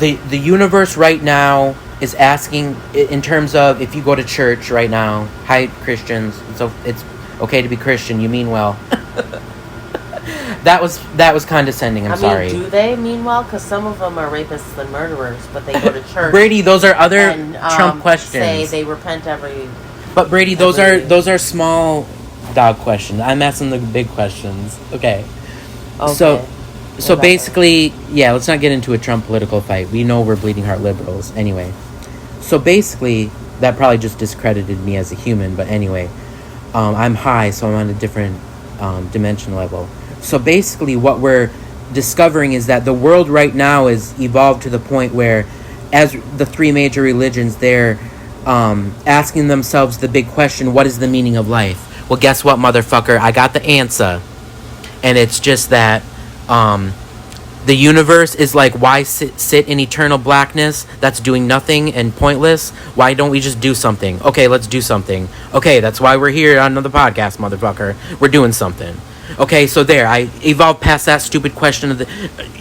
the universe right now is asking, in terms of if you go to church right now, hi Christians, it's okay to be Christian, you mean well. That was condescending. I'm sorry. Do they mean well? Because some of them are rapists and murderers, but they go to church. Brady, those are other Trump questions. Say they repent every. But Brady, those are small dog questions. I'm asking the big questions. Okay. So basically, yeah. Let's not get into a Trump political fight. We know we're bleeding heart liberals anyway. So basically, that probably just discredited me as a human. But anyway, I'm high, so I'm on a different dimension level. So basically what we're discovering is that the world right now is evolved to the point where, as the three major religions, they're asking themselves the big question, what is the meaning of life? Well, guess what, motherfucker? I got the answer. And it's just that the universe is like, why sit in eternal blackness that's doing nothing and pointless? Why don't we just do something? Okay, let's do something. Okay, that's why we're here on the podcast, motherfucker. We're doing something. Okay, so there, I evolved past that stupid question of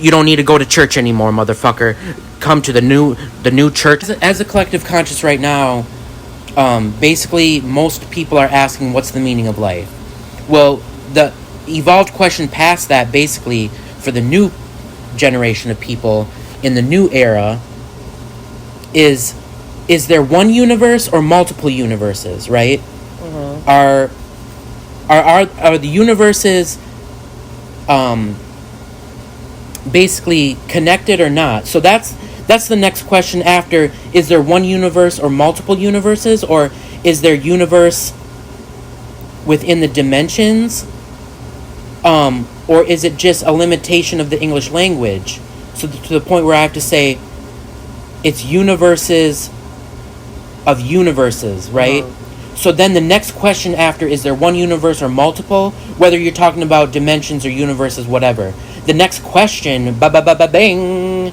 you don't need to go to church anymore, motherfucker. Come to the new church. As a collective conscious right now, basically most people are asking, what's the meaning of life? Well, the evolved question past that, basically, for the new generation of people in the new era, is there one universe or multiple universes, right? Mm-hmm. Are the universes basically connected or not? So that's the next question after, is there one universe or multiple universes, or is there universe within the dimensions, or is it just a limitation of the English language, so to the point where I have to say it's universes of universes, right? So then the next question after, is there one universe or multiple? Whether you're talking about dimensions or universes, whatever. The next question, bang,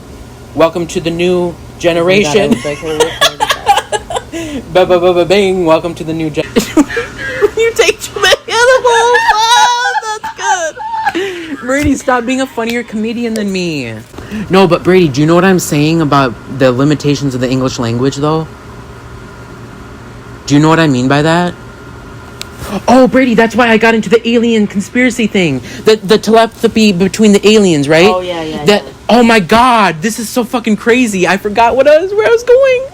welcome to the new generation. Bang, welcome to the new generation. You take too many edibles. Oh, that's good. Brady, stop being a funnier comedian than me. No, but Brady, do you know what I'm saying about the limitations of the English language, though? Do you know what I mean by that? Oh, Brady, that's why I got into the alien conspiracy thing. The telepathy between the aliens, right? Oh, yeah. Oh, my God. This is so fucking crazy. I forgot where I was going.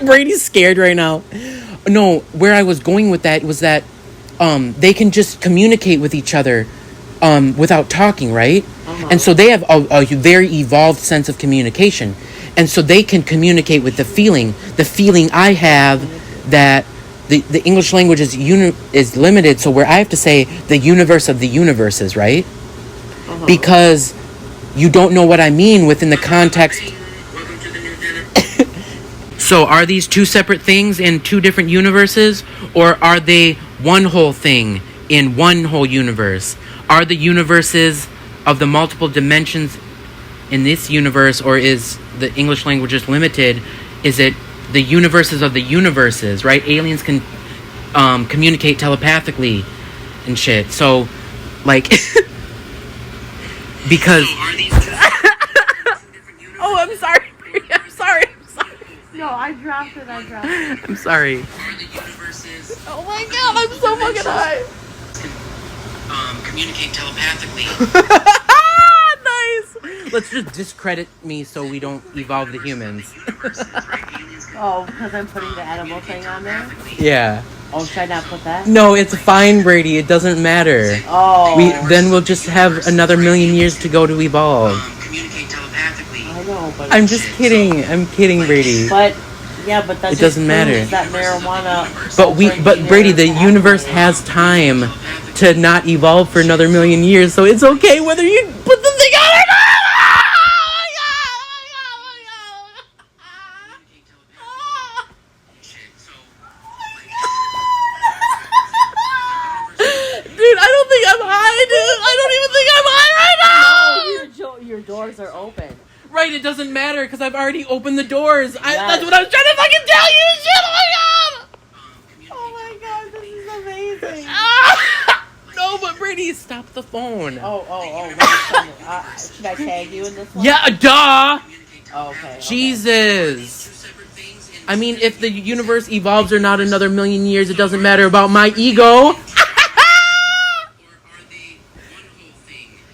Brady's scared right now. No, where I was going with that was that they can just communicate with each other without talking, right? Uh-huh. And so they have a very evolved sense of communication. And so they can communicate with the feeling I have that the English language is limited. So where I have to say the universe of the universes, right? Uh-huh. Because you don't know what I mean within the context. So are these two separate things in two different universes, or are they one whole thing in one whole universe? Are the universes of the multiple dimensions in this universe, or is the English language just limited? Is it the universes of the universes, right? Aliens can communicate telepathically and shit. So, like, because... Oh, I'm sorry. I'm sorry. No, I dropped it. I'm sorry. Are the universes... Oh my God, I'm so fucking high. Communicate telepathically. Nice. Let's just discredit me so we don't evolve the humans. Oh, because I'm putting the edible thing on there? Yeah. Oh, should I not put that? No, it's fine, Brady. It doesn't matter. Oh. Then we'll just have another million years to go to evolve. Communicate telepathically. I know, but... I'm just kidding. I'm kidding, Brady. But... Yeah, but that it doesn't matter. That marijuana. But Brady, the universe has time to not evolve for another million years, so it's okay whether you put the thing on or not. Dude, I don't think I'm high, dude. I don't even think I'm high right now. No, your doors are open. Right, it doesn't matter because I've already opened the doors. That's what I was trying to fucking tell you. Shit, oh my God, this is amazing. No, but Brady, stop the phone. Oh. Should I tag you in this one? Yeah, duh. Oh, okay. Jesus. I mean, if the universe evolves or not another million years, it doesn't matter about my ego.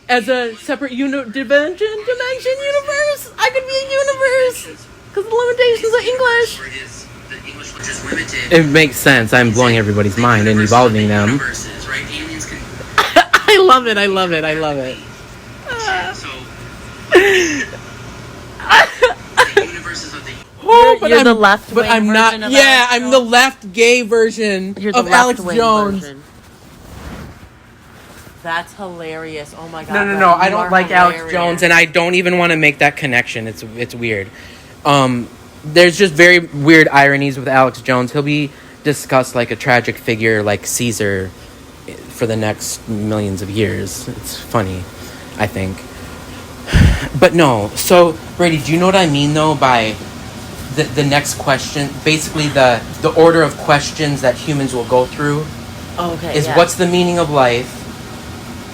As a separate dimension universe, I could be a universe. Because the limitations of English. It makes sense. I'm blowing everybody's mind and evolving them. I love it. You're the left wing version not. Of Yeah, Alex I'm the left gay version of Alex Jones. Version. That's hilarious. Oh my god. No. I don't like hilarious. Alex Jones, and I don't even want to make that connection. It's weird. There's just very weird ironies with Alex Jones. He'll be discussed like a tragic figure like Caesar for the next millions of years. It's funny, I think. But no. So, Brady, do you know what I mean, though, by the next question? Basically, the order of questions that humans will go through is what's the meaning of life?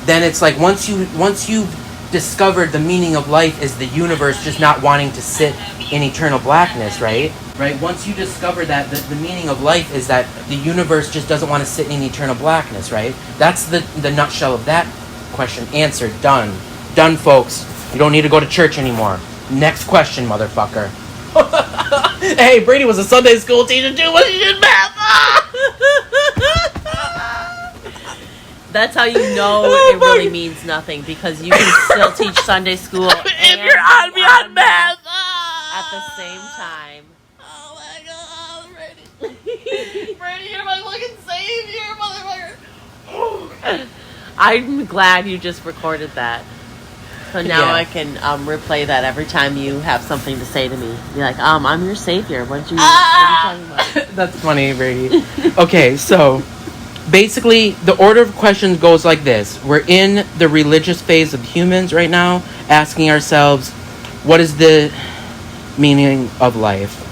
Then it's like once you discovered the meaning of life is the universe just not wanting to sit in eternal blackness, right? Right. Once you discover that the meaning of life is that the universe just doesn't want to sit in eternal blackness, right? That's the nutshell of that question. Answered. Done, folks. You don't need to go to church anymore. Next question, motherfucker. Hey, Brady was a Sunday school teacher too. What she did math? That's how you know it really means nothing, because you can still teach Sunday school if you're on math at the same time. Oh my god, Brady. Brady, you're my fucking savior, motherfucker. I'm glad you just recorded that. So now I can replay that every time you have something to say to me. You're like, I'm your savior. What are you talking about? That's funny, Brady. Okay, so basically, the order of questions goes like this. We're in the religious phase of humans right now, asking ourselves, what is the meaning of life?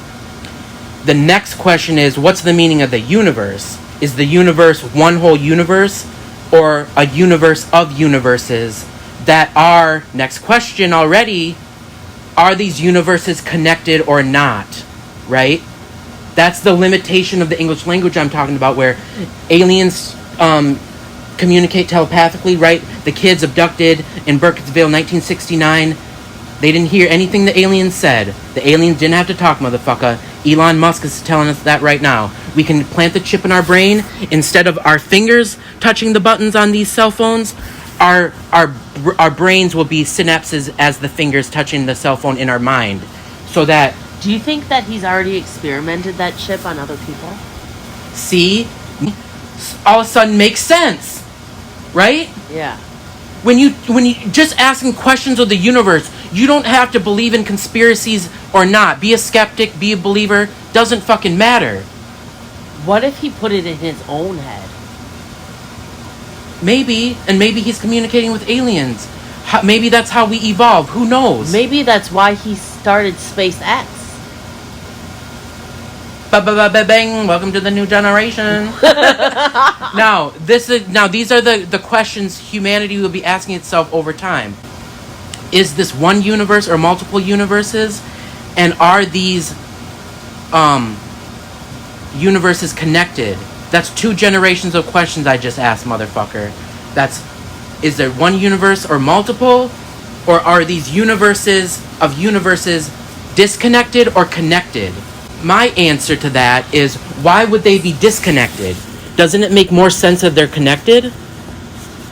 The next question is, what's the meaning of the universe? Is the universe one whole universe, or a universe of universes that are, next question already, are these universes connected or not? Right? That's the limitation of the English language I'm talking about, where aliens communicate telepathically, right? The kids abducted in Burkittsville, 1969. They didn't hear anything the aliens said. The aliens didn't have to talk, motherfucker. Elon Musk is telling us that right now. We can plant the chip in our brain. Instead of our fingers touching the buttons on these cell phones, our brains will be synapses as the fingers touching the cell phone in our mind. So that... Do you think that he's already experimented that chip on other people? See? All of a sudden makes sense. Right? Yeah. When you just asking questions of the universe, you don't have to believe in conspiracies or not. Be a skeptic, be a believer, doesn't fucking matter. What if he put it in his own head? Maybe, and maybe he's communicating with aliens. Maybe that's how we evolve. Who knows? Maybe that's why he started SpaceX. Bang! Welcome to the new generation. Now these are the questions humanity will be asking itself over time. Is this one universe or multiple universes? And are these universes connected? That's 2 generations of questions I just asked, motherfucker. Is there one universe or multiple? Or are these universes of universes disconnected or connected? My answer to that is, why would they be disconnected? Doesn't it make more sense that they're connected?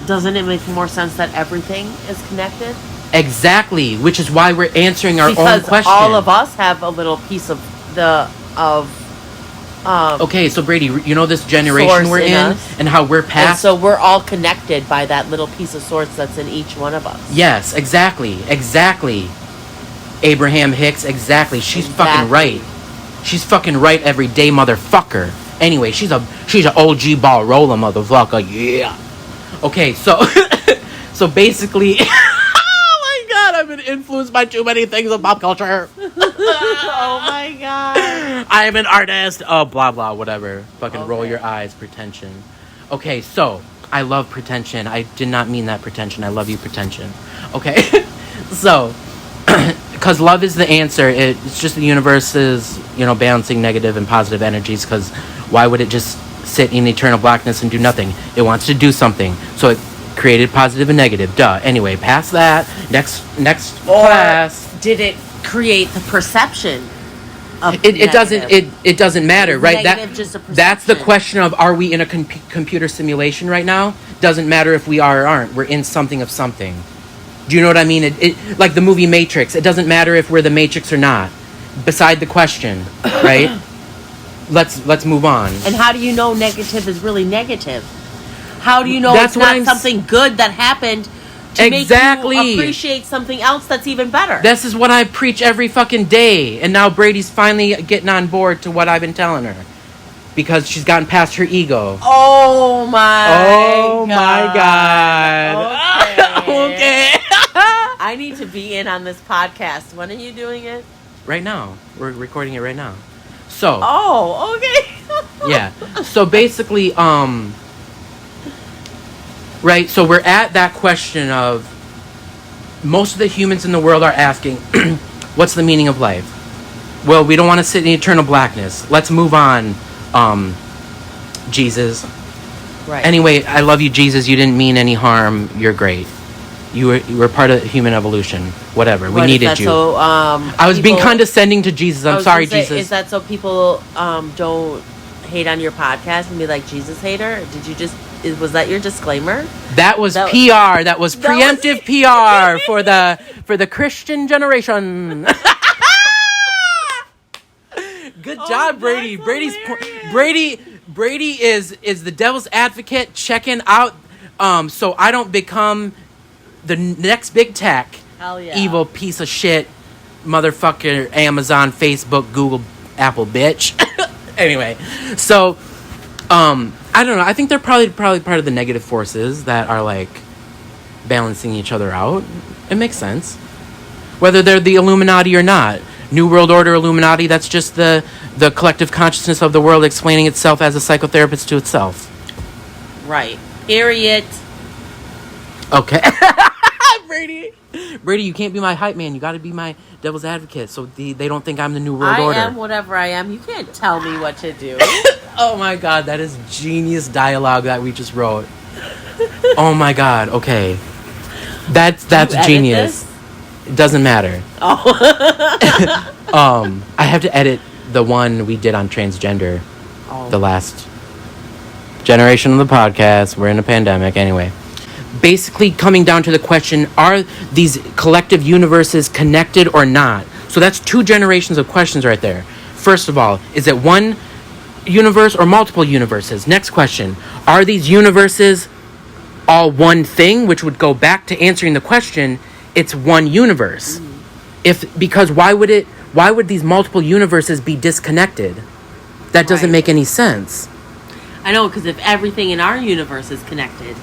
Doesn't it make more sense that everything is connected? Exactly, which is why we're answering our own question. Because all of us have a little piece of okay, so Brady, you know this generation we're in and how we're past... And so we're all connected by that little piece of source that's in each one of us. Yes, exactly. Abraham Hicks, exactly. She's fucking right. She's fucking right every day, motherfucker. Anyway, she's a OG ball roller, motherfucker. Yeah. Okay, so so basically, oh my god, I've been influenced by too many things of pop culture. Oh my god. I am an artist. Oh, blah blah, whatever. Fucking roll your eyes, pretension. Okay, so I love pretension. I did not mean that pretension. I love you, pretension. Okay? So, because love is the answer. It's just the universe is, balancing negative and positive energies, because why would it just sit in eternal blackness and do nothing? It wants to do something. So it created positive and negative. Duh. Anyway, past that. Next class. Did it create the perception? It doesn't matter, right? That's the question of, are we in a computer simulation right now? Doesn't matter if we are or aren't. We're in something of something. Do you know what I mean? It like the movie Matrix. It doesn't matter if we're the Matrix or not. Beside the question, right? Let's move on. And how do you know negative is really negative? How do you know it's not something good that happened to make you appreciate something else that's even better? This is what I preach every fucking day. And now Brady's finally getting on board to what I've been telling her. Because she's gotten past her ego. Oh my God. Okay. I need to be in on this podcast. When are you doing it? Right now. We're recording it right now. So. Oh, okay. Yeah. So basically, right, so we're at that question of, most of the humans in the world are asking, what's the meaning of life? Well, we don't want to sit in eternal blackness. Let's move on, Jesus. Right. Anyway, I love you, Jesus. You didn't mean any harm. You're great. You were part of human evolution. Whatever. We needed you. So, I was being condescending to Jesus. I'm sorry, Jesus. Is that so people don't hate on your podcast and be like, Jesus hater? Was that your disclaimer? That was PR. That was preemptive PR for the Christian generation. Good job, Brady. Brady is the devil's advocate, checking out so I don't become the next big tech. Hell yeah. Evil piece of shit motherfucker, Amazon, Facebook, Google, Apple bitch. Anyway, so I don't know. I think they're probably part of the negative forces that are like balancing each other out. It makes sense. Whether they're the Illuminati or not. New World Order Illuminati, that's just the collective consciousness of the world explaining itself as a psychotherapist to itself. Right. Period. Okay. Brady, you can't be my hype man. You got to be my devil's advocate, so they don't think I'm the New World Order. I am whatever I am. You can't tell me what to do. Oh my God, that is genius dialogue that we just wrote. Oh my God. Okay, that's genius. It doesn't matter. Oh. I have to edit the one we did on transgender. Oh. The last generation of the podcast. We're in a pandemic anyway. Basically coming down to the question, are these collective universes connected or not? So that's two generations of questions right there. First of all, is it one universe or multiple universes? Next question, are these universes all one thing, which would go back to answering the question, it's one universe. Because why would these multiple universes be disconnected? That doesn't make any sense. I know, because if everything in our universe is connected,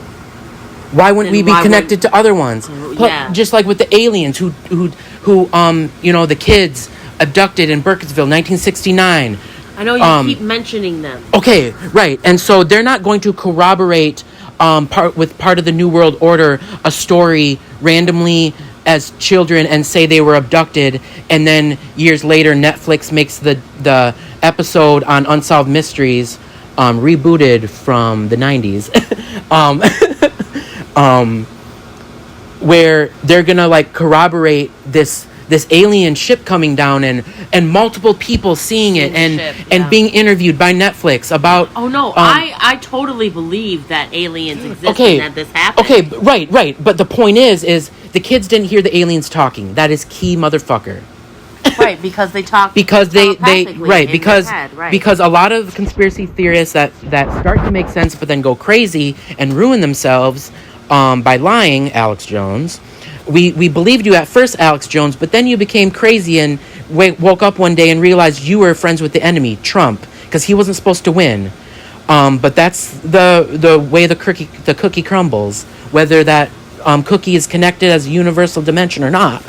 why wouldn't we be connected to other ones? Yeah. Just like with the aliens who the kids abducted in Burkittsville, 1969. I know you keep mentioning them. Okay, right. And so they're not going to corroborate part of the New World Order a story randomly as children and say they were abducted, and then years later Netflix makes the episode on Unsolved Mysteries rebooted from the 90s. Where they're gonna like corroborate this alien ship coming down and multiple people seeing it and being interviewed by Netflix about. Oh no, I totally believe that aliens exist and that this happened. Okay, right. But the point is the kids didn't hear the aliens talking. That is key, motherfucker. Right, because they talk. Because because a lot of conspiracy theorists that start to make sense but then go crazy and ruin themselves by lying, Alex Jones. We believed you at first, Alex Jones, but then you became crazy and woke up one day and realized you were friends with the enemy, Trump, because he wasn't supposed to win. But that's the way the cookie crumbles, whether that cookie is connected as a universal dimension or not.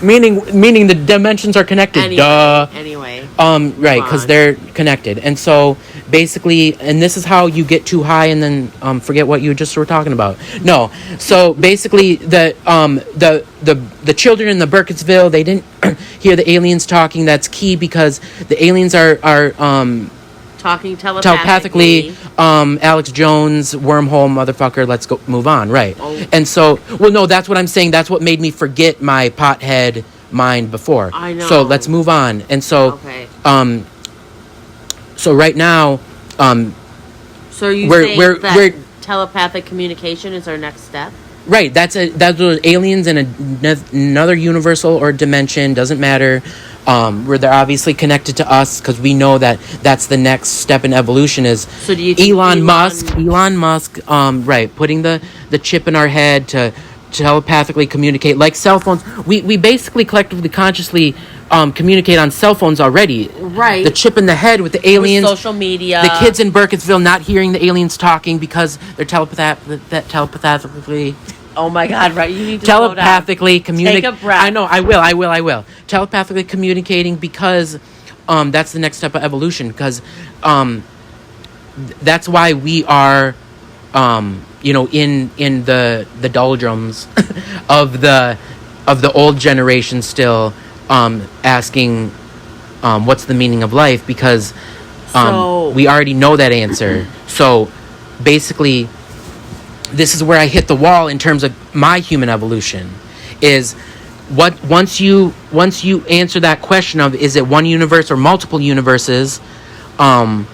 meaning the dimensions are connected. Anyway. Right, because they're connected. And so basically, and this is how you get too high and then forget what you just were talking about. No, so basically the children in the Burkittsville, they didn't hear the aliens talking. That's key because the aliens are talking telepathically. Alex Jones, wormhole motherfucker. Let's go move on, right? Oh. And so, well, no, that's what I'm saying. That's what made me forget my pothead mind before. I know. So let's move on. And so, okay. So right now, so are you saying that telepathic communication is our next step? Right. That's aliens in another universal or dimension. Doesn't matter. Where they're obviously connected to us because we know that that's the next step in evolution. Is so do you think Elon Musk, right, putting the chip in our head to telepathically communicate like cell phones. We basically collectively consciously communicate on cell phones already. Right. The chip in the head with the aliens. With social media. The kids in Burkittsville not hearing the aliens talking because they're telepathically. Oh my God! Right, you need to telepathically communicate. Take a breath. I know. I will. Telepathically communicating because that's the next step of evolution. Because that's why we are, in the doldrums of the old generation still asking what's the meaning of life because we already know that answer. So basically, this is where I hit the wall in terms of my human evolution. Is what once you answer that question of is it one universe or multiple universes, are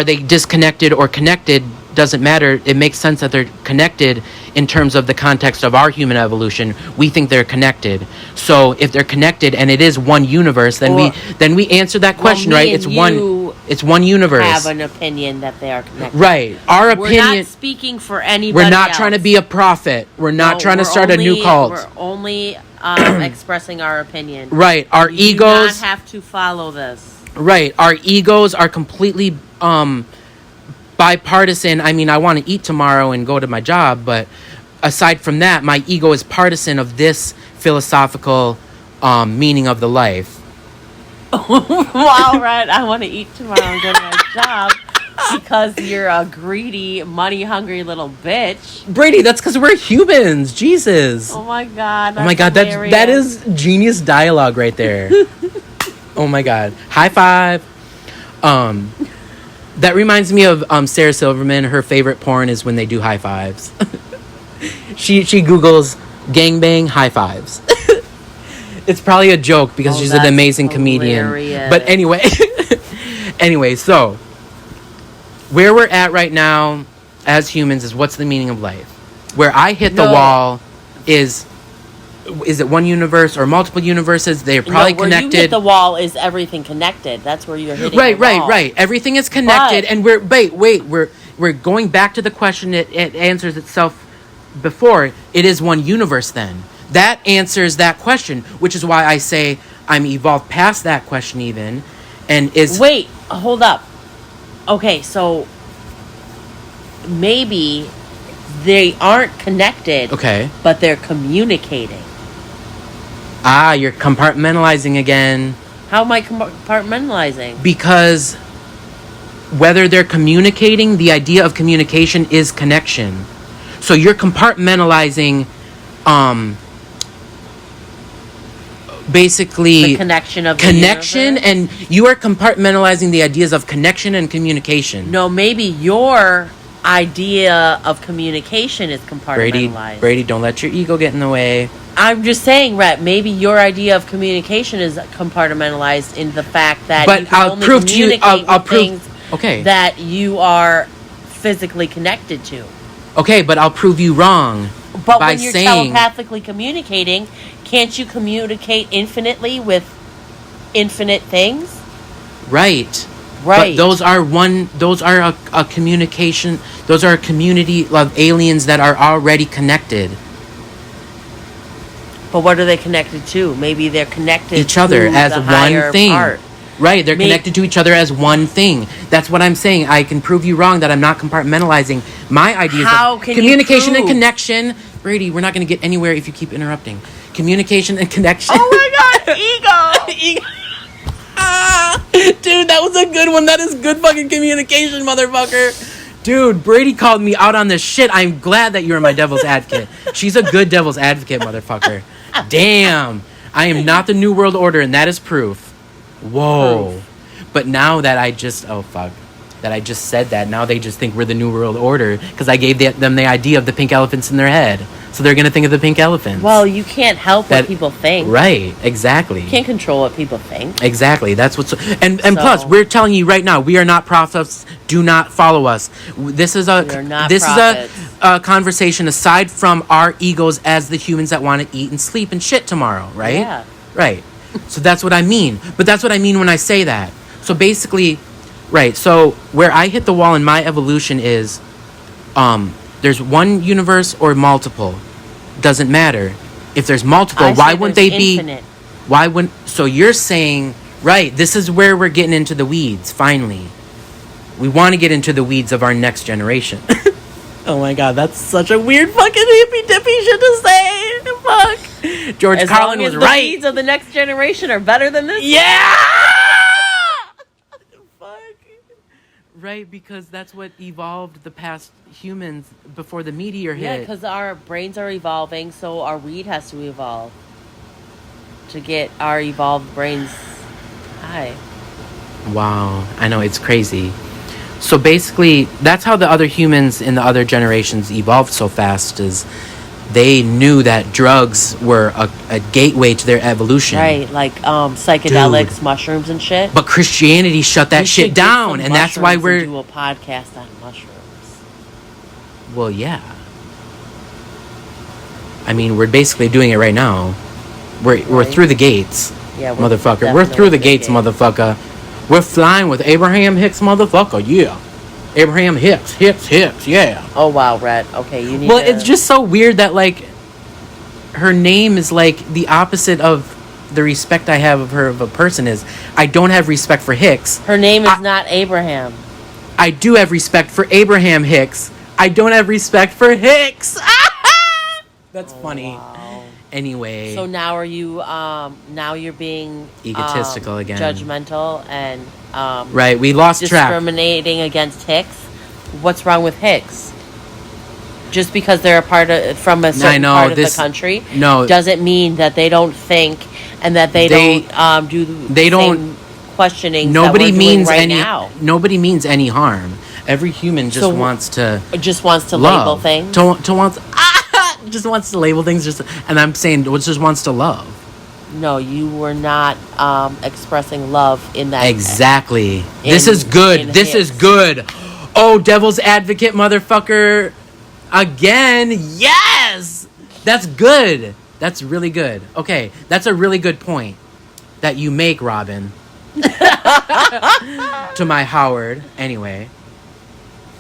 they disconnected or connected? Doesn't matter. It makes sense that they're connected in terms of the context of our human evolution. We think they're connected. So if they're connected and it is one universe, then we answer that question, right? It's one universe. Have an opinion that they are connected. Right. Our opinion. We're not speaking for anybody. We're not trying to be a prophet. We're not trying to start a new cult. We're only expressing our opinion. Right. Our egos do not have to follow this. Right. Our egos are completely bipartisan. I mean, I want to eat tomorrow and go to my job, but aside from that, my ego is partisan of this philosophical meaning of the life. Wow, right. I want to eat tomorrow and go to my job because you're a greedy, money-hungry little bitch. Brady, that's because we're humans. Jesus. Oh my God. Oh my God, that is genius dialogue right there. Oh my God. High five. That reminds me of Sarah Silverman. Her favorite porn is when they do high fives. She Googles gangbang high fives. It's probably a joke because she's an amazing comedian. But anyway, so where we're at right now as humans is what's the meaning of life? Where I hit the wall is it one universe or multiple universes? They're probably connected. Where you hit the wall is everything connected. That's where you're hitting the wall. Right. Everything is connected, and we're going back to the question. It answers itself before. It is one universe. Then that answers that question, which is why I say I'm evolved past that question even, and is wait, hold up. Okay, so maybe they aren't connected. Okay, but they're communicating. You're compartmentalizing again. How am I compartmentalizing? Because whether they're communicating, the idea of communication is connection. So you're compartmentalizing, basically the connection of connection, and you are compartmentalizing the ideas of connection and communication. No, maybe your idea of communication is compartmentalized. Brady, don't let your ego get in the way. I'm just saying, Rhett, maybe your idea of communication is compartmentalized in the fact that but you can I'll only prove to you, communicate I'll with prove, things that you are physically connected to. Okay, but I'll prove you wrong. But when you're telepathically communicating, can't you communicate infinitely with infinite things? Right. But those are a communication. Those are a community of aliens that are already connected. But what are they connected to? Maybe they're connected each other to as the one thing. Part. Right, they're connected to each other as one thing. That's what I'm saying. I can prove you wrong that I'm not compartmentalizing my ideas of communication and connection. Brady, we're not going to get anywhere if you keep interrupting. Communication and connection. Oh my God, ego. Dude, that was a good one. That is good fucking communication, motherfucker. Dude, Brady called me out on this shit. I'm glad that you're my devil's advocate. She's a good devil's advocate, motherfucker. Damn. I am not the New World Order, and that is proof. Whoa. But now that I just... Oh, fuck. That I just said that, now they just think we're the New World Order because I gave them the idea of the pink elephants in their head. So they're going to think of the pink elephants. Well, you can't help what people think. Right, exactly. You can't control what people think. Exactly. That's what's... And plus, we're telling you right now, we are not prophets. Do not follow us. This is a conversation aside from our egos as the humans that want to eat and sleep and shit tomorrow, right? Yeah. Right. So that's what I mean. But that's what I mean when I say that. So basically... Right, so where I hit the wall in my evolution is, there's one universe or multiple. Doesn't matter. If there's multiple, why wouldn't they infinite. Be... So you're saying, right, this is where we're getting into the weeds, finally. We want to get into the weeds of our next generation. Oh my god, that's such a weird fucking hippy-dippy shit to say. Fuck. George Carlin was right. The weeds of the next generation are better than this. Yeah! Right, because that's what evolved the past humans before the meteor hit. Yeah, because our brains are evolving, so our weed has to evolve to get our evolved brains high. Wow, I know, it's crazy. So basically, that's how the other humans in the other generations evolved so fast, is they knew that drugs were a gateway to their evolution. Right, like psychedelics, Dude. Mushrooms and shit. But Christianity shut that shit down, and that's why we're... do a podcast on mushrooms. Well, yeah. I mean, we're basically doing it right now. We're through the gates, motherfucker. We're through the gates, motherfucker. We're flying with Abraham Hicks, motherfucker, yeah. Abraham Hicks, yeah. Oh, wow, Rhett. Okay, you need Well, it's just so weird that, like, her name is, like, the opposite of the respect I have of her of a person is. I don't have respect for Hicks. Her name is not Abraham. I do have respect for Abraham Hicks. I don't have respect for Hicks. That's funny. Wow. Anyway. So now are you, now you're being... egotistical again. Judgmental and... right, we lost track. Discriminating against Hicks. What's wrong with Hicks? Just because they're from a certain part of the country doesn't mean that they don't think and that they don't do the same questioning that we're doing right now. Nobody means any harm. Every human just wants to label things. Just wants to label things. And I'm saying just wants to love. No, you were not expressing love in that. Exactly. This is good. This is good. Oh, devil's advocate, motherfucker. Again. Yes. That's good. That's really good. Okay. That's a really good point that you make, Robin. To my Howard. Anyway.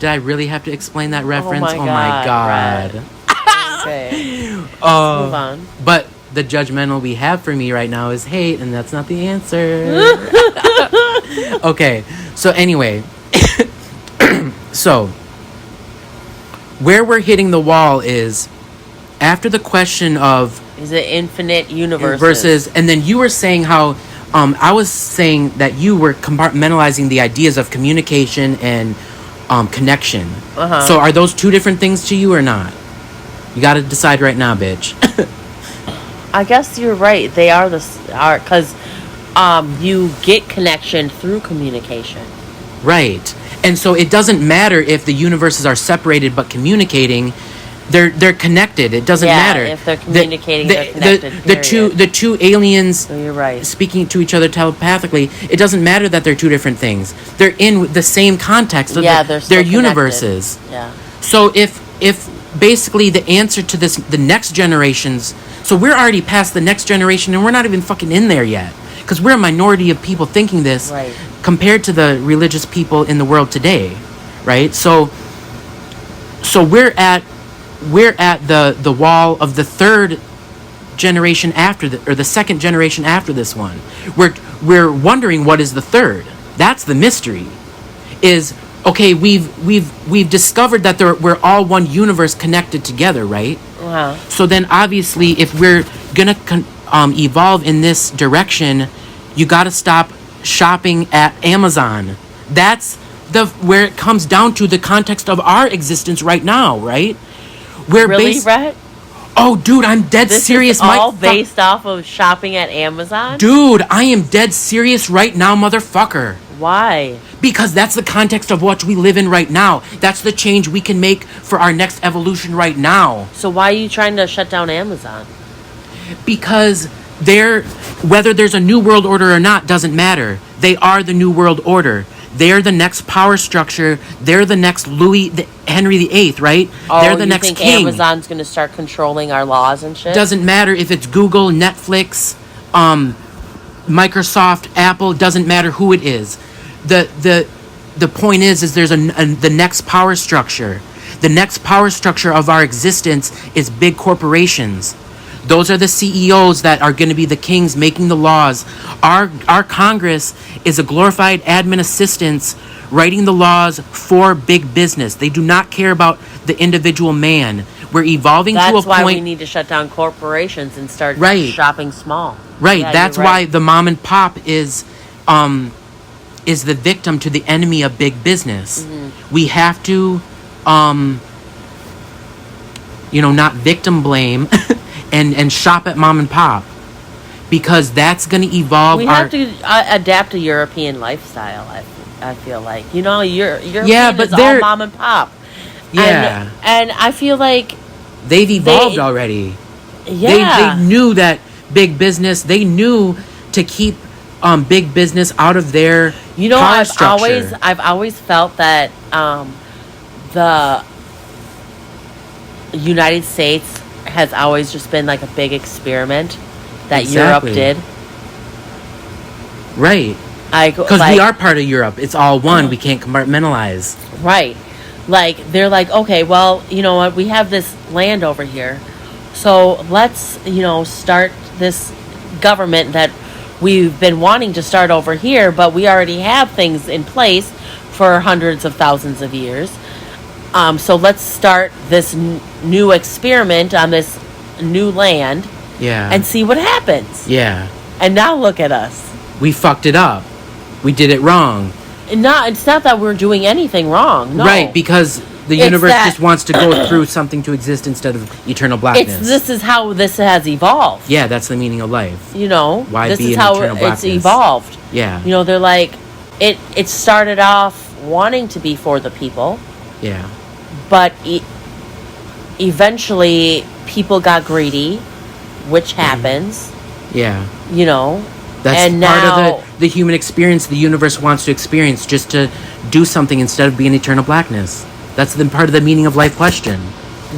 Did I really have to explain that reference? Oh my God. Okay. Let's move on. But the judgmental we have for me right now is hate, and that's not the answer. Okay. So anyway. So where we're hitting the wall is after the question of... is it infinite universes? Versus, and then you were saying how... I was saying that you were compartmentalizing the ideas of communication and connection. Uh-huh. So are those two different things to you or not? You got to decide right now, bitch. I guess you're right. They are because you get connection through communication. Right. And so it doesn't matter if the universes are separated but communicating. They're connected. It doesn't matter if they're communicating. They're connected. The two aliens. So you're right. Speaking to each other telepathically. It doesn't matter that they're two different things. They're in the same context. So they're universes. Yeah. So if basically the answer to the next generations. So we're already past the next generation, and we're not even fucking in there yet, because we're a minority of people thinking this, right, compared to the religious people in the world today, right? So we're at the wall of the third generation after the second generation after this one. We're wondering what is the third. That's the mystery. Is okay. We've discovered that we're all one universe connected together, right? Wow. So then, obviously, if we're gonna evolve in this direction, you got to stop shopping at Amazon. That's where it comes down to the context of our existence right now, right? We're really, Rhett? Oh, dude, I'm dead serious. This is all based off of shopping at Amazon? Dude, I am dead serious right now, motherfucker. Why? Because that's the context of what we live in right now. That's the change we can make for our next evolution right now. So why are you trying to shut down Amazon? Because whether there's a new world order or not doesn't matter. They are the new world order. They're the next power structure. They're the next Henry VIII, right? Oh, They're the next king. You think Amazon's going to start controlling our laws and shit? Doesn't matter if it's Google, Netflix, Microsoft, Apple. Doesn't matter who it is. The point is there's the next power structure. The next power structure of our existence is big corporations. Those are the CEOs that are going to be the kings making the laws. Our Congress is a glorified admin assistants writing the laws for big business. They do not care about the individual man. We're evolving to a point... That's why we need to shut down corporations and start shopping small. Right. Yeah, that's why the mom and pop is the victim to the enemy of big business. Mm-hmm. We have to, not victim blame and shop at mom and pop, because that's going to evolve. We have to adapt a European lifestyle. I feel like European is all mom and pop. Yeah, and I feel like they've evolved already. Yeah, they knew that big business. They knew to keep big business out of their power structure. I've always felt that the United States has always just been like a big experiment that Europe did. Right. Because we are part of Europe. It's all one. We can't compartmentalize. Right. Like, they're like, okay, well, you know what? We have this land over here. So let's, start this government that we've been wanting to start over here, but we already have things in place for hundreds of thousands of years. So let's start this new experiment on this new land. Yeah. And see what happens. Yeah. And now look at us. We fucked it up. We did it wrong. It's not that we're doing anything wrong. No. Right, because the universe just wants to go through something to exist instead of eternal blackness. This is how this has evolved. Yeah, that's the meaning of life. Why this be is how eternal blackness? It's evolved. Yeah. They're like, it started off wanting to be for the people. Yeah. But eventually, people got greedy, which happens. Yeah. That's part of the human experience the universe wants to experience, just to do something instead of being eternal blackness. That's part of the meaning of life question.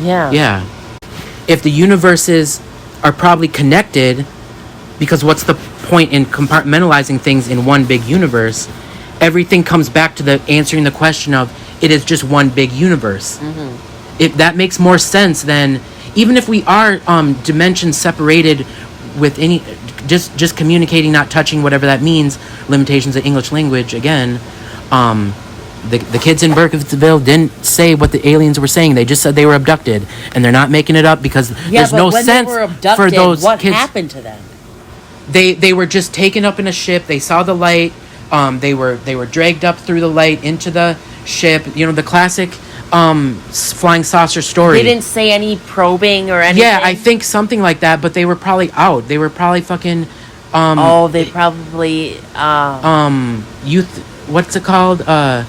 Yeah. Yeah. If the universes are probably connected, because what's the point in compartmentalizing things in one big universe? Everything comes back to answering the question of, it is just one big universe. Mm-hmm. That makes more sense than, even if we are dimensions separated with any, just communicating, not touching, whatever that means, limitations of English language, again, the kids in Burkittsville didn't say what the aliens were saying. They just said they were abducted, and they're not making it up because there's no sense for those kids. What happened to them? They were just taken up in a ship. They saw the light. They were dragged up through the light into the ship. The classic flying saucer story. They didn't say any probing or anything? Yeah, I think something like that, but they were probably out. They were probably fucking... they probably... youth... What's it called? A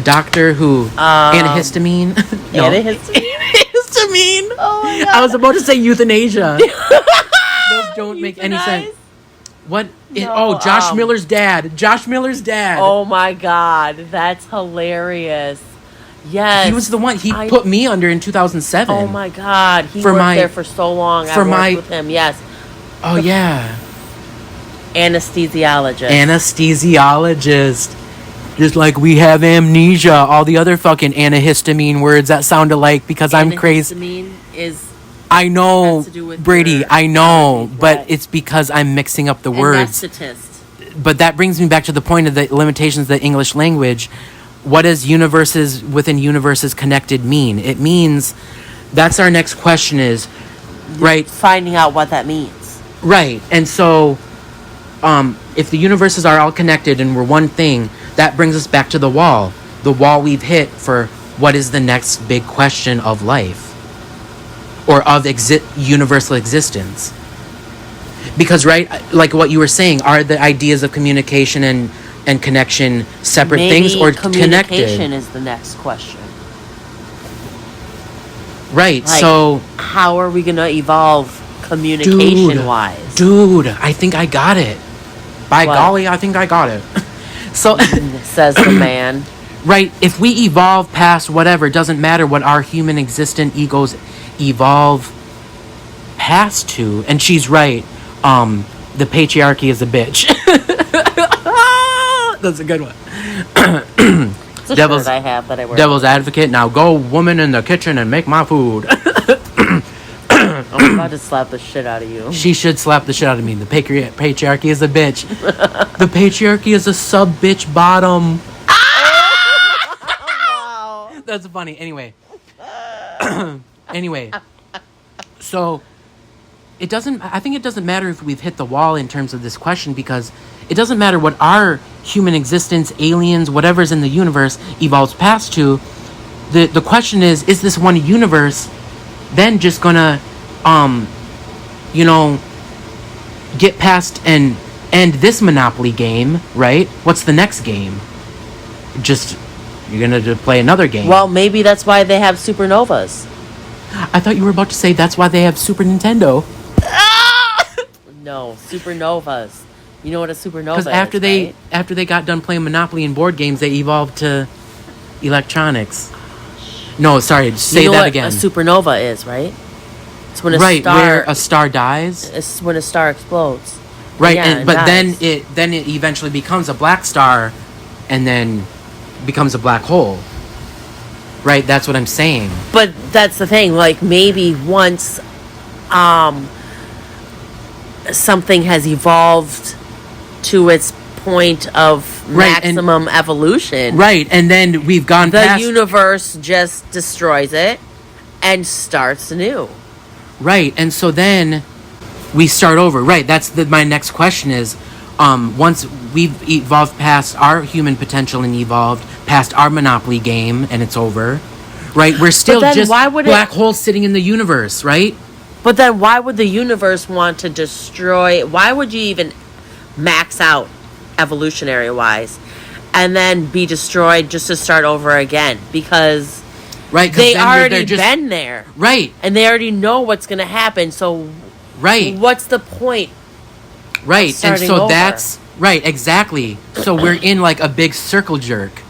doctor who... antihistamine? No. Antihistamine? Oh my God. I was about to say euthanasia. Those don't make any sense. What? Josh Miller's dad. Josh Miller's dad. Oh my God, that's hilarious. Yes, he was the one. He put me under in 2007. Oh my God, he worked there for so long. I worked with him. Yes. Oh yeah. Anesthesiologist. Just like we have amnesia. All the other fucking antihistamine words that sound alike because I'm crazy. Antihistamine is. I know, Brady, I know, but it's because I'm mixing up the words. Anesthetist. But that brings me back to the point of the limitations of the English language. What does universes within universes connected mean? It means, that's our next question is, right? Finding out what that means. Right, and so if the universes are all connected and we're one thing, that brings us back to the wall we've hit for what is the next big question of life or of universal existence. Because, right, like what you were saying, are the ideas of communication and connection separate things or connected? Communication is the next question. Right, like, so... how are we going to evolve communication-wise? Dude, I think I got it. By golly, I think I got it. So... says the man. Right, if we evolve past whatever, it doesn't matter what our human existent egos evolve past to. And she's right. The patriarchy is a bitch. That's a good one. It's a shirt I have that I wear. Devil's advocate. Now go, woman, in the kitchen and make my food. I'm about to slap the shit out of you. She should slap the shit out of me. The patriarchy is a bitch. The patriarchy is a sub-bitch bottom. Wow. That's funny. Anyway. So... I think it doesn't matter if we've hit the wall in terms of this question, because it doesn't matter what our human existence, aliens, whatever's in the universe evolves past to. The question is this one universe then just gonna, get past and end this Monopoly game, right? What's the next game? You're gonna play another game. Well, maybe that's why they have supernovas. I thought you were about to say that's why they have Super Nintendo. No, supernovas. You know what a supernova is, Because after they got done playing Monopoly and board games, they evolved to electronics. No, sorry, say that again. A supernova is, right? It's when where a star dies. It's when a star explodes. Right, yeah, but then it eventually becomes a black star, and then becomes a black hole. Right, that's what I'm saying. But that's the thing. Like, maybe once something has evolved to its point of maximum evolution. Right, and then we've gone past... The universe just destroys it and starts anew. Right, and so then we start over. Right, that's my next question is, once we've evolved past our human potential and evolved past our Monopoly game and it's over, right, we're still just black holes sitting in the universe, right? But then why would the universe want to destroy... Why would you even max out evolutionary-wise and then be destroyed just to start over again? Because they already been there. Right. And they already know what's going to happen. So what's the point? Right. And so over? That's... Right, exactly. So we're in like a big circle jerk.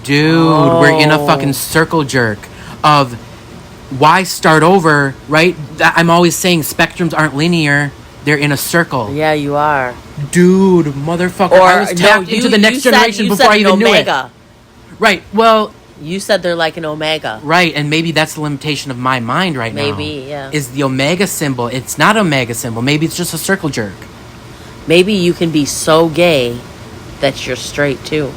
Dude, we're in a fucking circle jerk of... Why start over, right? I'm always saying spectrums aren't linear. They're in a circle. Yeah, you are. Dude, motherfucker. I was tapped into the next generation before I even knew it. Right, well... You said they're like an omega. Right, and maybe that's the limitation of my mind right now. Maybe, yeah. Is the omega symbol. It's not an omega symbol. Maybe it's just a circle jerk. Maybe you can be so gay that you're straight, too.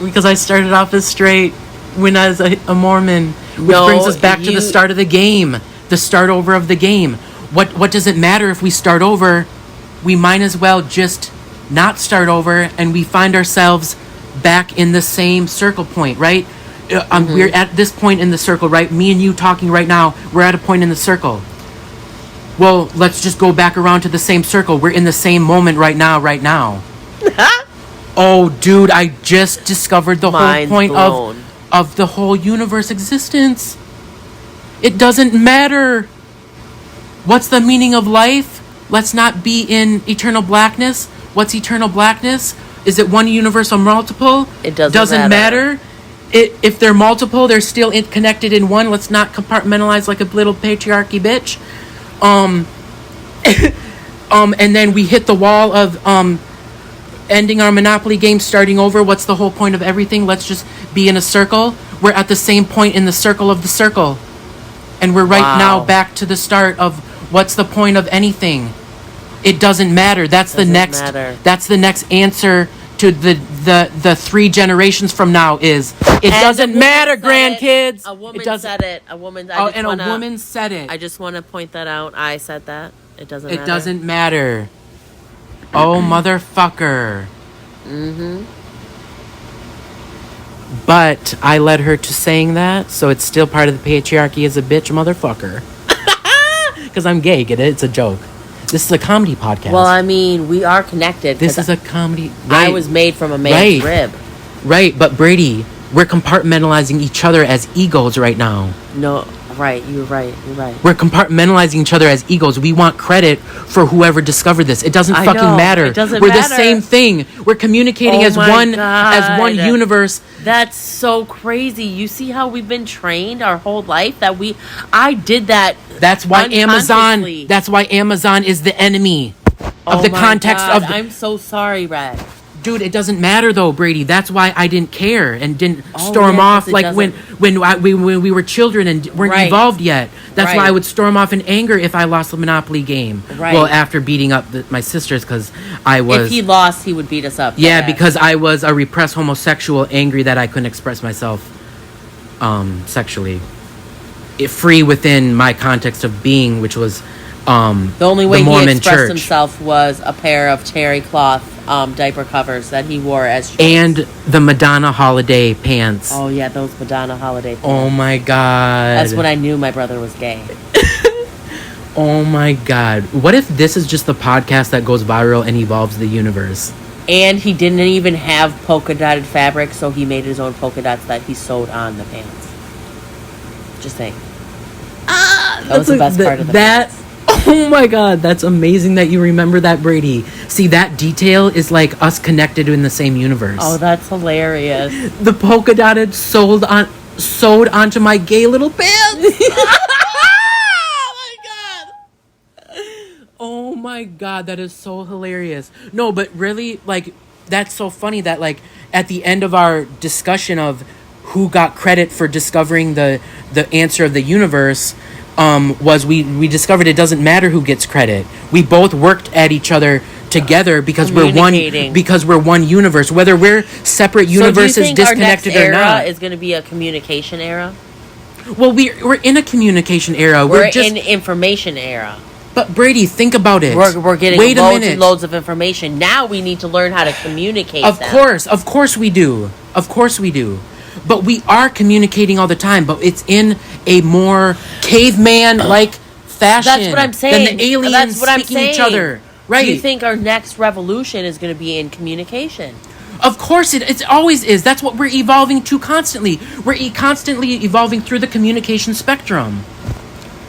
Because I started off as straight when I was a Mormon. Which brings us back to the start of the game. The start over of the game. What does it matter if we start over? We might as well just not start over, and we find ourselves back in the same circle point, right? We're at this point in the circle, right? Me and you talking right now, we're at a point in the circle. Well, let's just go back around to the same circle. We're in the same moment right now. Oh, dude, I just discovered the whole point of the whole universe existence. It doesn't matter. What's the meaning of life? Let's not be in eternal blackness. What's eternal blackness? Is it one universe or multiple? It doesn't matter. If they're multiple, they're still connected in one. Let's not compartmentalize like a little patriarchy bitch. And then we hit the wall of ending our Monopoly game, starting over. What's the whole point of everything? Let's just be in a circle. We're at the same point in the circle of the circle. And we're right now back to the start of what's the point of anything. It doesn't matter. That's the next answer to the 3 generations from now is it doesn't matter, grandkids. A woman said it. A woman said it. I just want to point that out. I said that. It doesn't matter. It doesn't matter. Oh, motherfucker. Mm-hmm. But I led her to saying that, so it's still part of the patriarchy as a bitch motherfucker. Because I'm gay, get it? It's a joke. This is a comedy podcast. Well, I mean, we are connected. This is a comedy. Right. I was made from a man's rib. Right, but Brady, we're compartmentalizing each other as egos right now. No, right, you're right. We're compartmentalizing each other as egos. We want credit for whoever discovered this. It doesn't fucking matter. It doesn't We're matter. the same thing. We're communicating as one universe. That's so crazy. You see how we've been trained our whole life I did that. That's why Amazon is the enemy of the context of I'm so sorry, Rhett. Dude, it doesn't matter though, Brady. That's why I didn't care and didn't storm off like when we were children and weren't evolved yet. That's why I would storm off in anger if I lost the Monopoly game. Right. Well, after beating up my sisters because I was... If he lost, he would beat us up. Yeah, because I was a repressed homosexual, angry that I couldn't express myself sexually. Free within my context of being, which was the only way he expressed himself was a pair of terry cloth diaper covers that he wore as shorts. And the Madonna holiday pants. Oh yeah, those Madonna holiday pants. Oh my god. That's when I knew my brother was gay. Oh my god. What if this is just the podcast that goes viral and evolves the universe? And he didn't even have polka dotted fabric, so he made his own polka dots that he sewed on the pants. Just saying. That was the best part of the pants. Oh my god, that's amazing that you remember that, Brady. See, that detail is like us connected in the same universe. Oh, that's hilarious. The polka dotted sewed onto my gay little pants. Oh my god, that is so hilarious. No, but really, like, that's so funny that, like, at the end of our discussion of who got credit for discovering the answer of the universe, was we discovered it doesn't matter who gets credit. We both worked at each other together because we're one universe. Whether we're separate universes, disconnected or not. Our next era is going to be a communication era. Well, we're in a communication era. We're in information era. But Brady, think about it. We're getting loads and loads of information. Now we need to learn how to communicate. Of course we do. But we are communicating all the time. But it's in a more caveman-like fashion. That's what I'm saying. Than the aliens speaking each other. Right. Do you think our next revolution is going to be in communication? Of course it always is. That's what we're evolving to constantly. We're constantly evolving through the communication spectrum.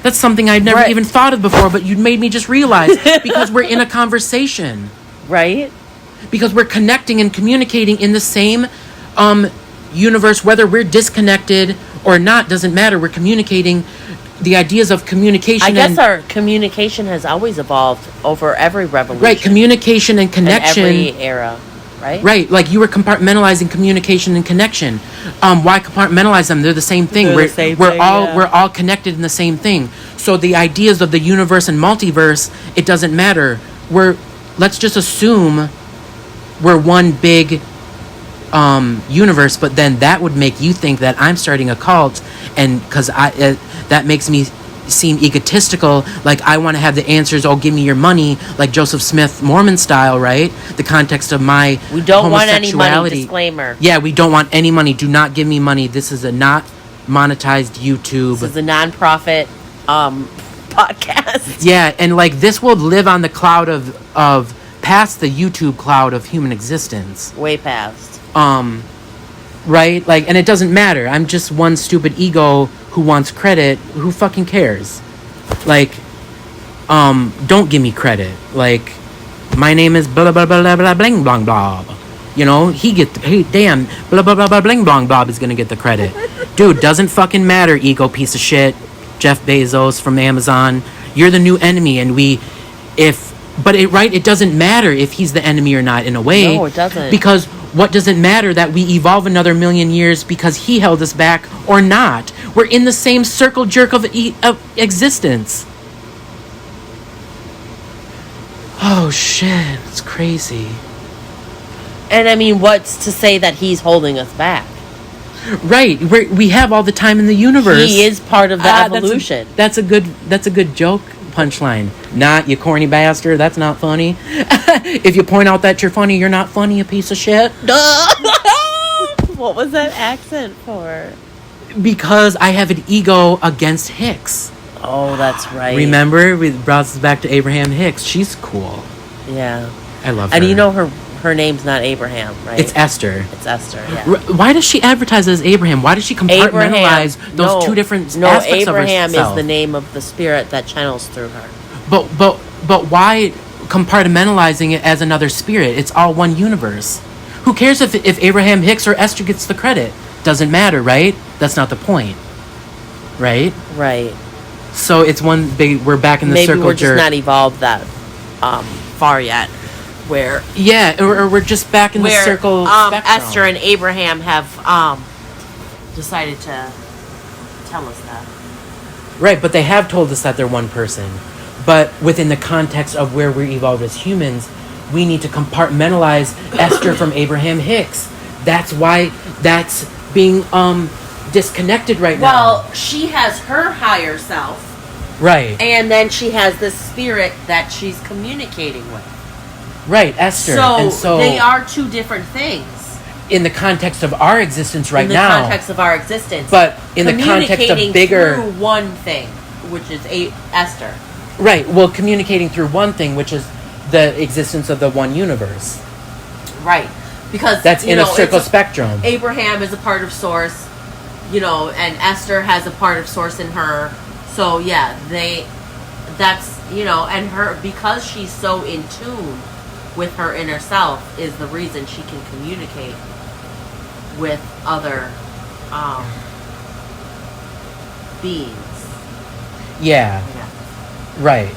That's something I'd never even thought of before, but you made me just realize because we're in a conversation. Right? Because we're connecting and communicating in the same universe, whether we're disconnected or not, doesn't matter. We're communicating the ideas of communication. I guess our communication has always evolved over every revolution. Right, communication and connection. In every era. Right? Right, like you were compartmentalizing communication and connection. Why compartmentalize them? They're the same thing. We're all connected in the same thing. So the ideas of the universe and multiverse, it doesn't matter. Let's just assume we're one big universe, but then that would make you think that I'm starting a cult, and because that makes me seem egotistical, like I want to have the answers. Oh, give me your money, like Joseph Smith Mormon style, right? The context of my we don't want any money. Disclaimer. Yeah, we don't want any money. Do not give me money. This is a not monetized YouTube. This is a non-profit podcast. Yeah, and like this will live on the cloud of past the YouTube cloud of human existence. Way past. Right? Like, and it doesn't matter. I'm just one stupid ego who wants credit. Who fucking cares? Like, don't give me credit. Like, my name is blah blah blah blah blah bling blong blob. You know, damn, blah blah blah blah bling blong blob is gonna get the credit. Dude, doesn't fucking matter, ego piece of shit. Jeff Bezos from Amazon. You're the new enemy, and it doesn't matter if he's the enemy or not in a way. No, it doesn't. Because what does it matter that we evolve another million years because he held us back or not? We're in the same circle jerk of existence. Oh shit, it's crazy. And I mean, what's to say that he's holding us back? Right, we have all the time in the universe. He is part of the evolution. That's a good joke punchline. Not, you corny bastard. That's not funny. If you point out that you're funny, you're not funny, you piece of shit. Duh. What was that accent for? Because I have an ego against Hicks. Oh, that's right. Remember? We brought us back to Abraham Hicks. She's cool. Yeah. I love her. And you know her name's not Abraham, right? It's Esther. It's Esther, yeah. Why does she advertise as Abraham? Why does she compartmentalize those two different aspects of herself? No, Abraham is the name of the spirit that channels through her. But why compartmentalizing it as another spirit? It's all one universe. Who cares if Abraham Hicks or Esther gets the credit? Doesn't matter, right? That's not the point. Right? Right. So it's one big... We're back in the circle jerk. Maybe we're just not evolved that far yet. Where... Yeah, or we're just back in the circle spectrum. Esther and Abraham have decided to tell us that. Right, but they have told us that they're one person. But within the context of where we evolved as humans, we need to compartmentalize Esther from Abraham Hicks. That's why that's being disconnected right now. Well, she has her higher self. Right. And then she has this spirit that she's communicating with. Right, Esther. So they are two different things. In the context of our existence now. In the context of our existence. But in the context of bigger... through one thing, which is Esther. Right, well, communicating through one thing, which is the existence of the one universe. Right. Because that's in a circle spectrum. Abraham is a part of Source, and Esther has a part of Source in her. So yeah, and her, because she's so in tune with her inner self, is the reason she can communicate with other beings. Yeah. Right.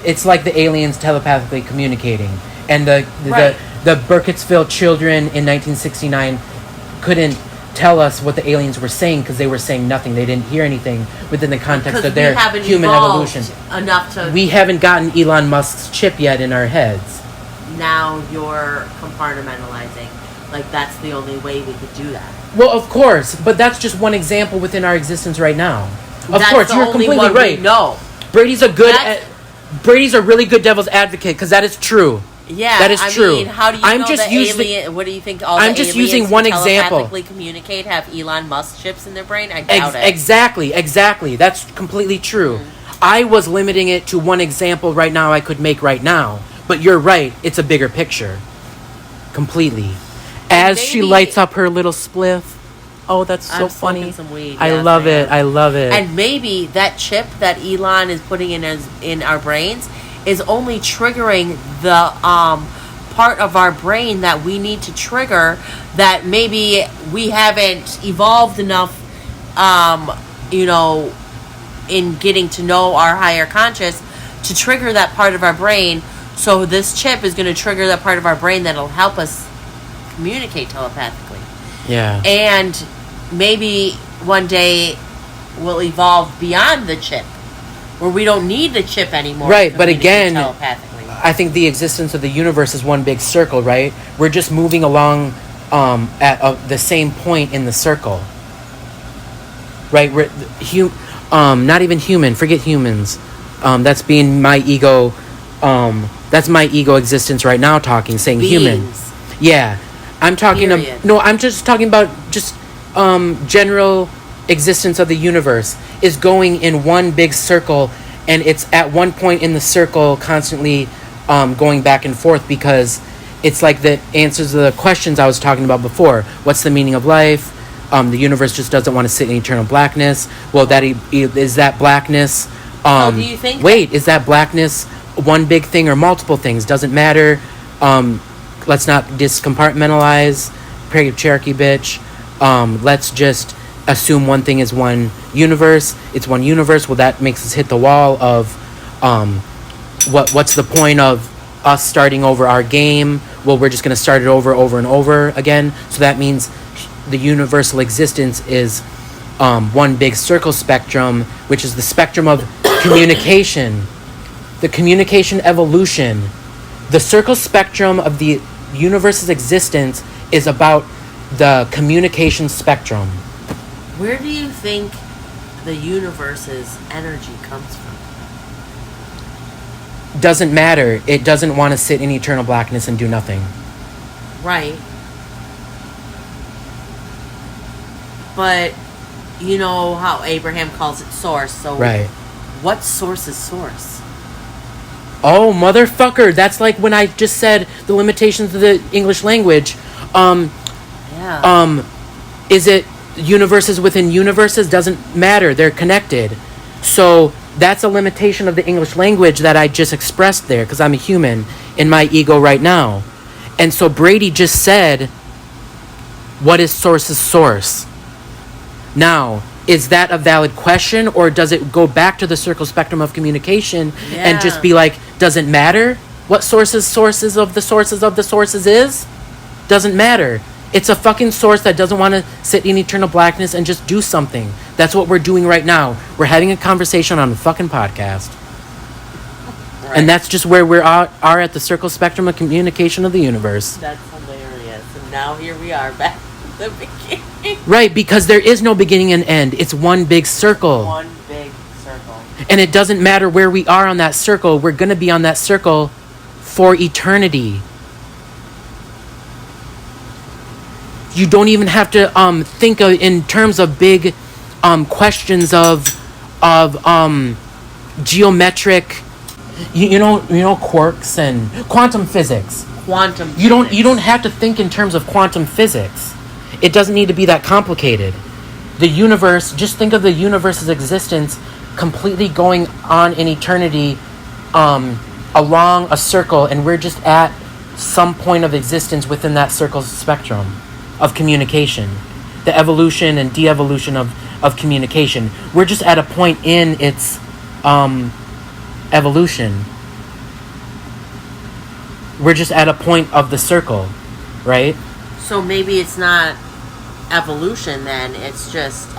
It's like the aliens telepathically communicating, and the Burkittsville children in 1969 couldn't tell us what the aliens were saying because they were saying nothing. They didn't hear anything within the context of their human evolution. We haven't gotten Elon Musk's chip yet in our heads. Now you're compartmentalizing. Like, that's the only way we could do that. Well, of course, but that's just one example within our existence right now. Of course, you're completely right. No, Brady's a really good devil's advocate because that is true. Yeah, that is true. Mean, how do you know the alien? What do you think? All I'm the just aliens using one example. Telepathically communicate, have Elon Musk chips in their brain? I doubt it. Exactly. That's completely true. I was limiting it to one example right now I could make right now, but you're right. It's a bigger picture. Completely. As she lights up her little spliff. Oh, that's so funny. Some weed. I love it. And maybe that chip that Elon is putting in our brains is only triggering the part of our brain that we need to trigger, that maybe we haven't evolved enough, in getting to know our higher conscious to trigger that part of our brain. So this chip is going to trigger that part of our brain that'll help us communicate telepathically. Yeah. And maybe one day we'll evolve beyond the chip, where we don't need the chip anymore. Right, but again, I think the existence of the universe is one big circle, right? We're just moving along at the same point in the circle. Right? We're not even human. Forget humans. That's being my ego. That's my ego existence right now talking, saying beings. Human. Yeah. I'm talking I'm just talking about just general existence of the universe is going in one big circle, and it's at one point in the circle constantly going back and forth, because it's like the answers to the questions I was talking about before. What's the meaning of life? The universe just doesn't want to sit in eternal blackness. Well, is that blackness? Do you think? Wait, is that blackness one big thing or multiple things? Doesn't matter. Let's not discompartmentalize. Prairie Cherokee bitch. Let's just assume one thing is one universe. It's one universe. Well, that makes us hit the wall of what's the point of us starting over our game? Well, we're just going to start it over and over again. So that means the universal existence is one big circle spectrum, which is the spectrum of communication, the communication evolution. The circle spectrum of the universe's existence is about the communication spectrum. Where do you think the universe's energy comes from? doesn't matter. It doesn't want to sit in eternal blackness and do nothing. Right. But you know how Abraham calls it source, so right. What source is source? Oh, motherfucker. That's like when I just said the limitations of the English language. Is it universes within universes? Doesn't matter. They're connected. So that's a limitation of the English language that I just expressed there, because I'm a human in my ego right now. And so Brady just said, what is source's source? Now, is that a valid question, or does it go back to the circle spectrum of communication and just be like, doesn't matter what sources of the sources is? Doesn't matter. It's a fucking source that doesn't want to sit in eternal blackness and just do something. That's what we're doing right now. We're having a conversation on a fucking podcast. Right. And that's just where we are at the circle spectrum of communication of the universe. That's hilarious. And now here we are back at the beginning. Right, because there is no beginning and end. It's one big circle. One big circle. And it doesn't matter where we are on that circle. We're going to be on that circle for eternity. You don't even have to think of in terms of big questions of geometric, you know quarks and quantum physics. You don't have to think in terms of quantum physics. It doesn't need to be that complicated. The universe, just think of the universe's existence completely going on in eternity along a circle, and we're just at some point of existence within that circle's spectrum of communication, the evolution and de-evolution of communication. We're just at a point in its evolution. We're just at a point of the circle, right? So maybe it's not evolution then, it's just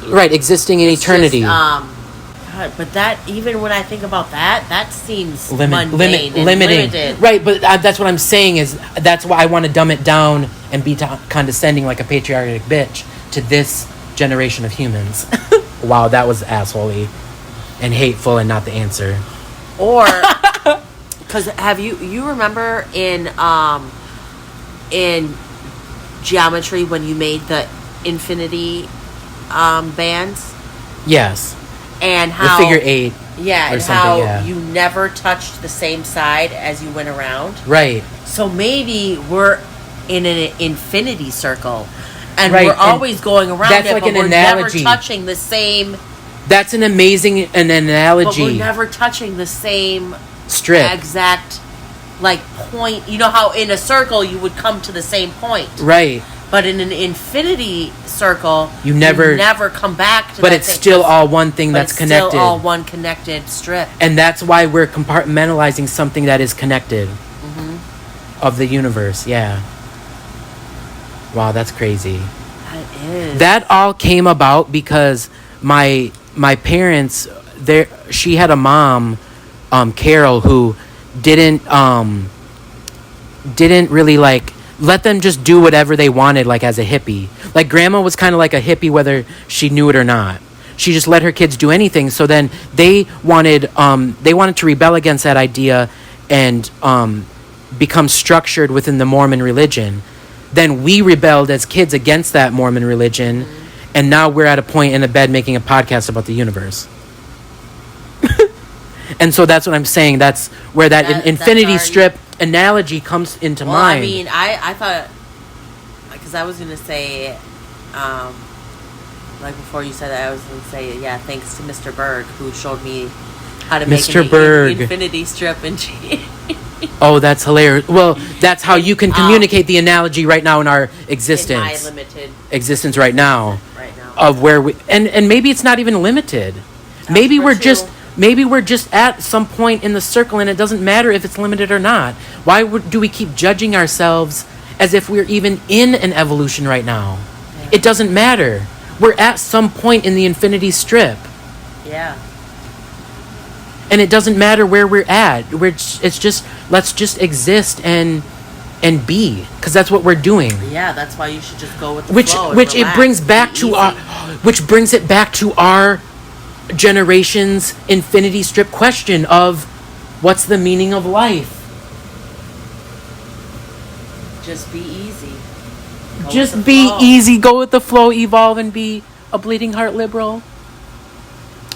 existing in eternity. God, but that, even when I think about that seems limiting. Limited. Right, but that's what I'm saying is that's why I want to dumb it down and be condescending like a patriarchal bitch to this generation of humans. Wow, that was assholey and hateful and not the answer. Or, because have you remember in geometry when you made the infinity bands? Yes. And how the figure 8. Yeah, and how you never touched the same side as you went around. Right. So maybe we're in an infinity circle, and we're always going around that's it, like but an we're analogy. never touching the same. That's an amazing analogy. But we're never touching the same strip. Exact, like, point. You know how in a circle you would come to the same point. Right. But in an infinity circle, you never come back to but that it's still all one thing that's connected. Still all one connected strip. And that's why we're compartmentalizing something that is connected of the universe. Yeah. Wow, that's crazy. That is. That all came about because my parents, she had a mom, Carol, who didn't really like let them just do whatever they wanted, like as a hippie. Like grandma was kind of like a hippie whether she knew it or not. She just let her kids do anything. So then they wanted to rebel against that idea and become structured within the Mormon religion. Then we rebelled as kids against that Mormon religion, and now we're at a point in the bed making a podcast about the universe. And so that's what I'm saying. That's where that infinity strip analogy comes into mind. I mean, I thought, because I was going to say, like before you said that, I was going to say, yeah, thanks to Mr. Berg, who showed me how to make an infinity strip and Oh, that's hilarious. Well, that's how you can communicate the analogy right now in our existence. In my limited existence right now. Right now. Of where we and maybe it's not even limited. Maybe we're just at some point in the circle, and it doesn't matter if it's limited or not. Why do we keep judging ourselves as if we're even in an evolution right now? Yeah. It doesn't matter. We're at some point in the infinity strip. Yeah. And it doesn't matter where we're at. It's just let's just exist and be, because that's what we're doing. Yeah, that's why you should just go with the flow. Which it brings back to brings it back to our generation's infinity strip question of What's the meaning of life? Just be easy. Just be easy, go with the flow, evolve, and be a bleeding heart liberal.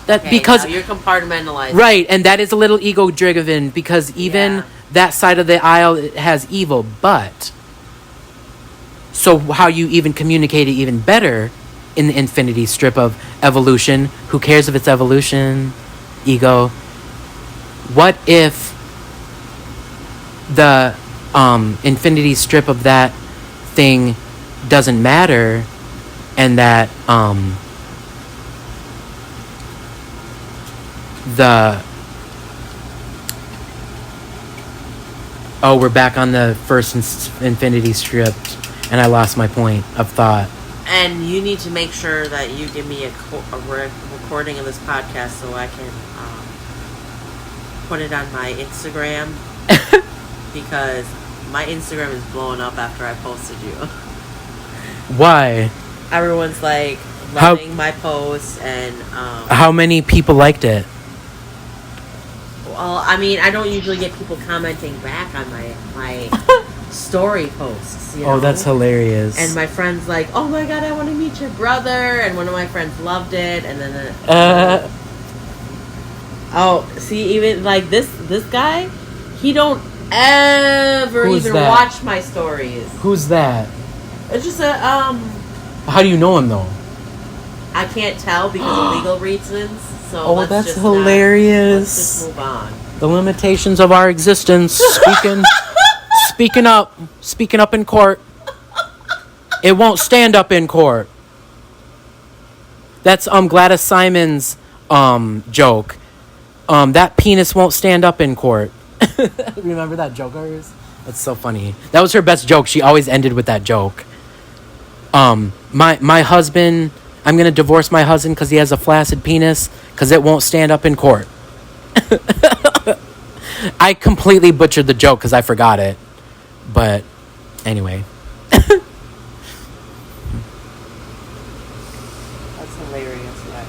Because now you're compartmentalizing. Right, and that is a little ego driven because even that side of the aisle has evil, but so how you even communicate it even better in the infinity strip of evolution. Who cares if it's evolution? Ego. What if the infinity strip of that thing doesn't matter, and that we're back on the first infinity strip, and I lost my point of thought. And you need to make sure that you give me a recording of this podcast so I can put it on my Instagram because my Instagram is blowing up after I posted you. Why? Everyone's like loving my posts, and how many people liked it? Well, I mean, I don't usually get people commenting back on my story posts. You know? Oh, that's hilarious. And my friend's like, "Oh my god, I want to meet your brother," and one of my friends loved it, and then see, even like this guy, he don't ever watch my stories. Who's that? It's just a How do you know him though? I can't tell because of legal reasons. So that's hilarious. Let's just move on. The limitations of our existence. Speaking up in court. It won't stand up in court. That's Gladys Simon's joke. That penis won't stand up in court. Remember that joke of hers? That's so funny. That was her best joke. She always ended with that joke. My husband, I'm going to divorce my husband because he has a flaccid penis because it won't stand up in court. I completely butchered the joke because I forgot it. But anyway. That's hilarious, right?